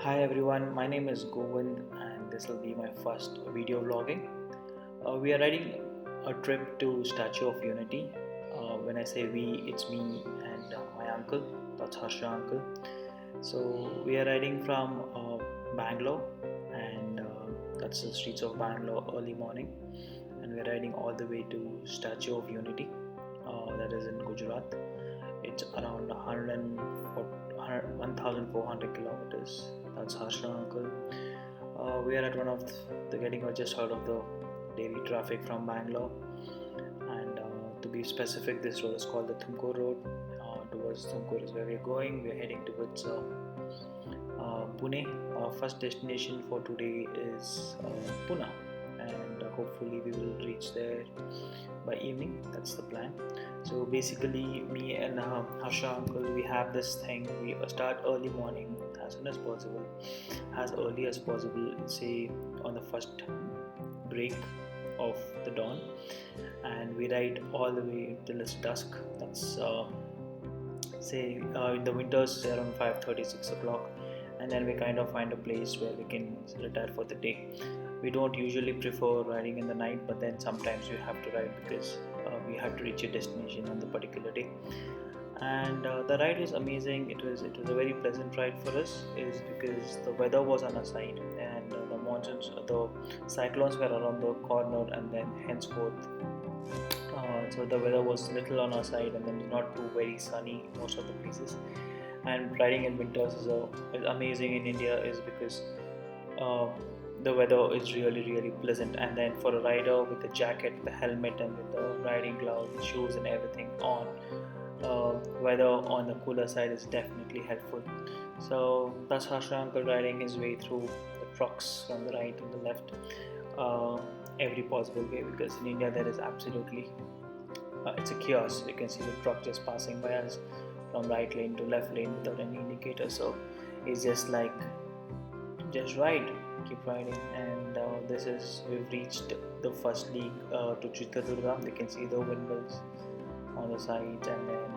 Hi everyone, my name is Govind and this will be my first video vlogging. We are riding a trip to Statue of Unity. When I say we, it's me and my uncle, that's Harsha uncle. So we are riding from Bangalore and that's the streets of Bangalore early morning, and we are riding all the way to Statue of Unity, that is in Gujarat. It's around 1,400 kilometers. That's Harsha uncle. We are at one of the getting just out of the daily traffic from Bangalore, and to be specific, this road is called the Tumkur Road. Towards Tumkur is where we are going. We are heading towards Pune. Our first destination for today is Pune, and hopefully we will reach there by evening. That's the plan. So basically, me and Harsha uncle, we have this thing. We start early morning as soon as possible, as early as possible. Say on the first break of the dawn, and we ride all the way till it's dusk. That's say in the winters around 5:30, 6 o'clock, and then we kind of find a place where we can retire for the day. We don't usually prefer riding in the night, but then sometimes we have to ride because we have to reach a destination on the particular day. And the ride was amazing. It was a very pleasant ride for us, is because the weather was on our side, and the monsoons, the cyclones were around the corner, and then henceforth so the weather was little on our side, and then not too very sunny most of the places. And riding in winters is amazing in India, is because uh, the weather is really pleasant. And then for a rider with the jacket, the helmet, and with the riding gloves, shoes, and everything on, weather on the cooler side is definitely helpful. So that's Harsha uncle riding his way through the trucks from the right and the left, uh, every possible way, because in India there is absolutely it's a chaos. You can see the truck just passing by us from right lane to left lane without any indicator. So it's just like, just ride, keep riding. And this is, we've reached the first league to Chitradurga. You can see the windmills on the side, and then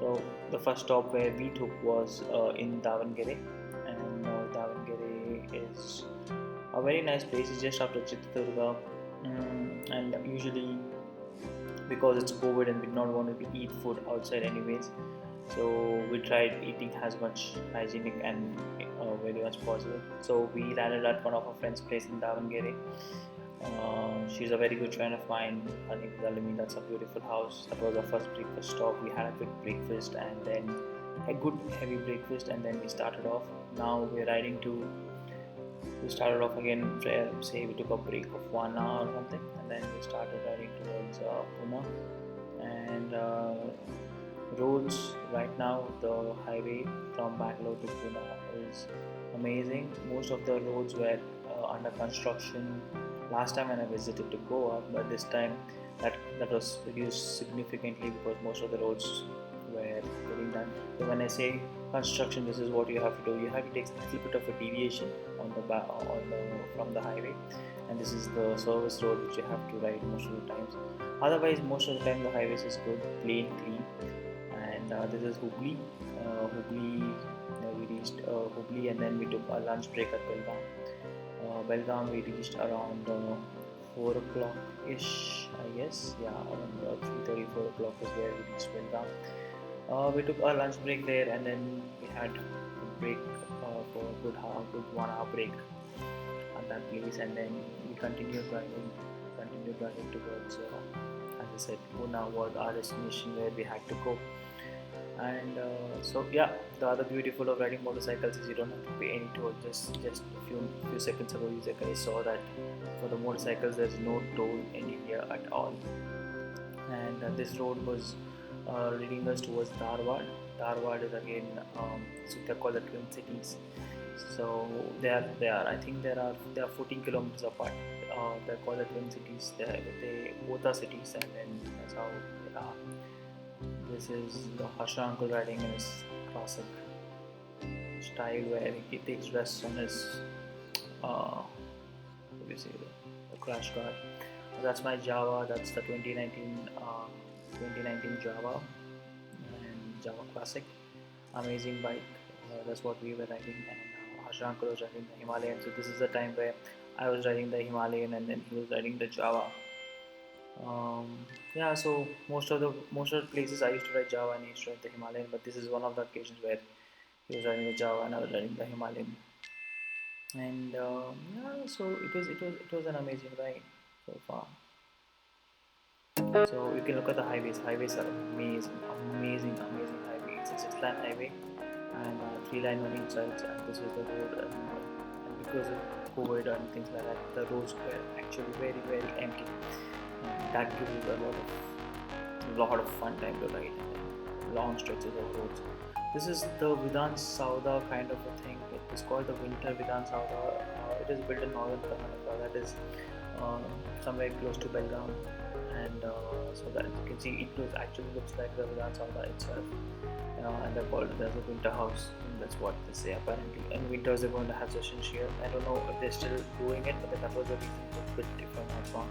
so the first stop where we took was in Davangere, and Davangere is a very nice place. It's just after Chitradurga, and usually, because it's COVID and we don't want to eat food outside anyways, so we tried eating as much hygienic and very much possible. So we landed at one of our friend's place in Davangere. She's a very good friend of mine. Her name is Alimi. That's a beautiful house. That was our first breakfast stop. We had a quick breakfast and then a good heavy breakfast, and then we started off. Now we're riding to. We started off again. Say we took a break of 1 hour or something, and then we started riding towards Pune. And roads right now, the highway from Bangalore to Pune is amazing. Most of the roads were under construction last time when I visited to Goa, but this time that was reduced significantly because most of the roads were getting done. So when I say construction, this is what you have to do. You have to take a little bit of a deviation on the from the highway, and this is the service road which you have to ride most of the times. Otherwise, most of the time the highways is good, plain, clean. And this is Hubli. We reached Hubli, and then we took a lunch break at Belgaum. Belgaum we reached around 4 o'clock ish, I guess. Yeah, around 3:30, 4 o'clock is where we reached Belgaum. We took our lunch break there, and then we had a break for a good 1 hour break at that place, and then we continued driving towards, as I said, Pune was our destination where we had to go. And so yeah, the other beautiful of riding motorcycles is you don't have to pay any toll. Just a few seconds ago, you guys saw that for the motorcycles there's no toll in India at all. And this road was leading us towards Dharwad. Dharwad is again, so they're called the twin cities. So they are I think they are 14 kilometers apart. They're called the twin cities. They both are cities, and then that's how they are. This is the Harsha uncle riding in his classic style, where he takes rest on his what do you say, the crash guard. That's my Java. That's the 2019 Java, and Java Classic. Amazing bike. That's what we were riding, and Harsha uncle was riding the Himalayan. So this is the time where I was riding the Himalayan, and then he was riding the Java. Yeah, so most of the places I used to ride Java and he used to ride the Himalayan, but this is one of the occasions where he was riding the Java and I was riding the Himalayan. And yeah, so it was an amazing ride so far. So you can look at the highways. Highways are amazing, amazing, amazing highway. It's a six-lane highway and three-lane on each side. And this is the road. And because of COVID and things like that, the roads were actually very, very empty. And that gives you a lot of fun time to ride. And long stretches of roads. This is the Vidhan Sauda kind of a thing. It is called the Winter Vidhan Sauda. It is built in northern Karnataka. That is somewhere close to Belgaum, and so that you can see actually looks like the Vidhan Sauda itself, and they're called it as a winter house, and that's what they say apparently. And winters they're going to have sessions here. I don't know if they're still doing it, but that was the reason it was built, if I'm not wrong.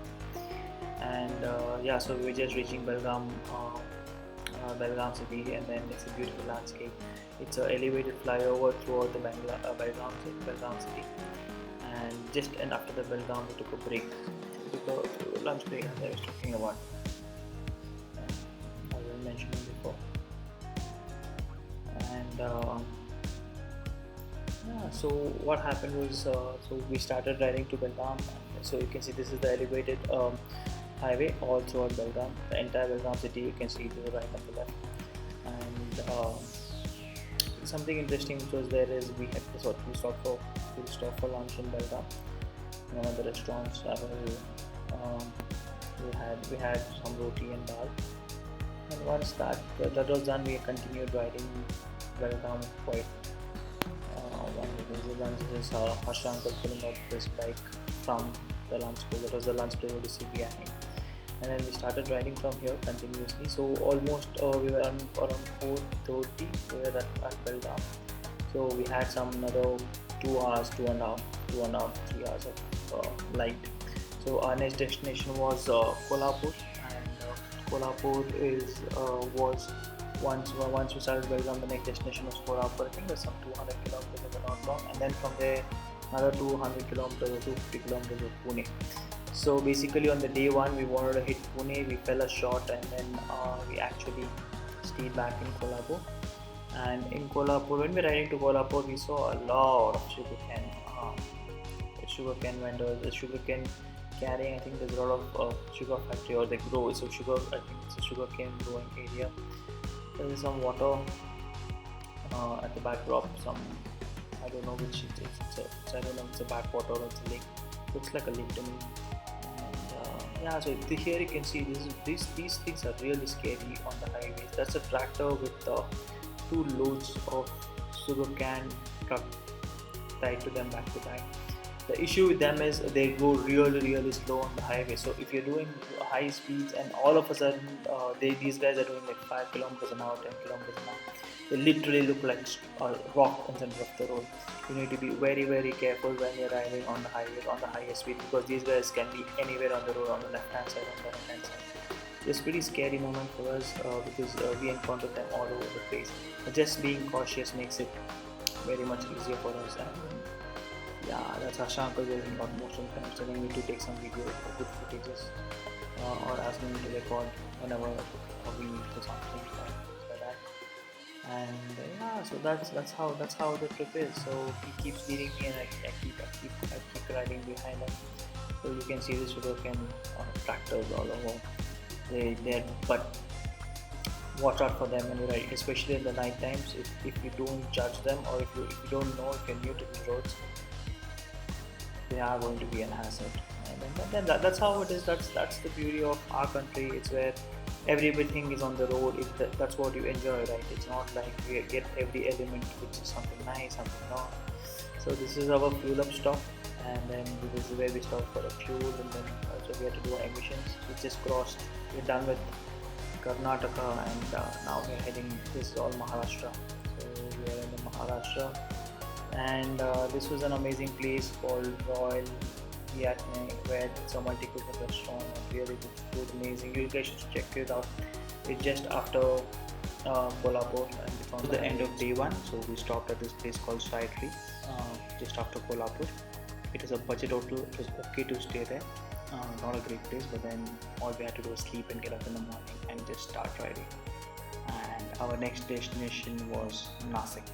And yeah, so we're just reaching Belgaum city, and then it's a beautiful landscape. It's an elevated flyover throughout the Belgaum city, and after the Belgaum we took a break. We took a lunch break, as I was talking about, as I mentioned before. And yeah, so what happened was, so we started riding to Belgaum. So you can see this is the elevated highway all throughout Belgaum. The entire Belgaum city you can see to the right and the left. And something interesting which was there is we stopped for lunch in Belgaum. One of the restaurants. We had some roti and dal. And once that was done, we continued riding Belgaum quite. This is Harsha uncle pulling out this bike from the lunch school. That was the lunch place of the CBI. And then we started riding from here continuously. So almost we were around 4:30. We were at Belgaum. So we had some another 2 hours, 2.5, 3 hours of light. So our next destination was Kolhapur, and Kolhapur was once we started Belgaum, the next destination was Kolhapur. I think there's some 200 kilometers if I'm not wrong, and then from there another 200 kilometers or 250 kilometers of Pune. So basically on the day one we wanted to hit Pune, we fell short, and then we actually stayed back in Kolhapur. And in Kolhapur, when we were riding to Kolhapur, we saw a lot of sugarcane vendors, the sugarcane carrying. I think there's a lot of sugar factory, or they grow. So sugar, I think it's a sugarcane growing area. There's some water at the backdrop. I don't know which I don't know if it's a backwater or it's a lake. Looks like a lake to me. And yeah, so here you can see these things are really scary on the highways. That's a tractor with 2 loads of sugarcane truck tied to them back to back. The issue with them is they go really slow on the highway. So if you're doing high speeds and all of a sudden these guys are doing like 5 kilometers an hour, 10 kilometers an hour, they literally look like a rock in center of the road. You need to be very careful when you're riding on the highway on the highest speed, because these guys can be anywhere on the road, on the left hand side, on the right hand side. It's a pretty scary moment for us because we encounter them all over the place. But just being cautious makes it very much easier for us. And yeah, that's Harsha uncle getting out most of the time, telling me to take some video or good footages, or asking me to record whenever we need for something like that. And yeah, so that's how the trip is. So he keeps leading me, and I keep riding behind him. So you can see the sugarcane tractors all over. But watch out for them when you ride, especially in the night times. If you don't judge them, or if you don't know, if you're new to the roads, they are going to be an hazard. And then that's how it is. That's the beauty of our country. It's where everything is on the road. That's what you enjoy, right? It's not like we get every element, which is something nice, something not. So this is our fuel up stop, and then this is where we stop for the fuel, and then also we have to do our emissions. We just crossed. We're done with Karnataka, and now we're heading. This is all Maharashtra. So we are in the Maharashtra, and this was an amazing place called Royal Yatne, where it's a multi-cuisine restaurant and really good food, amazing. You guys should check it out. It's just after Kolhapur, and we found the end of day one. So we stopped at this place called Sky Tree, just after Kolhapur. It is a budget hotel. It was okay to stay there. Not a great place, but then all we had to do was sleep and get up in the morning and just start riding. And our next destination was Nasik.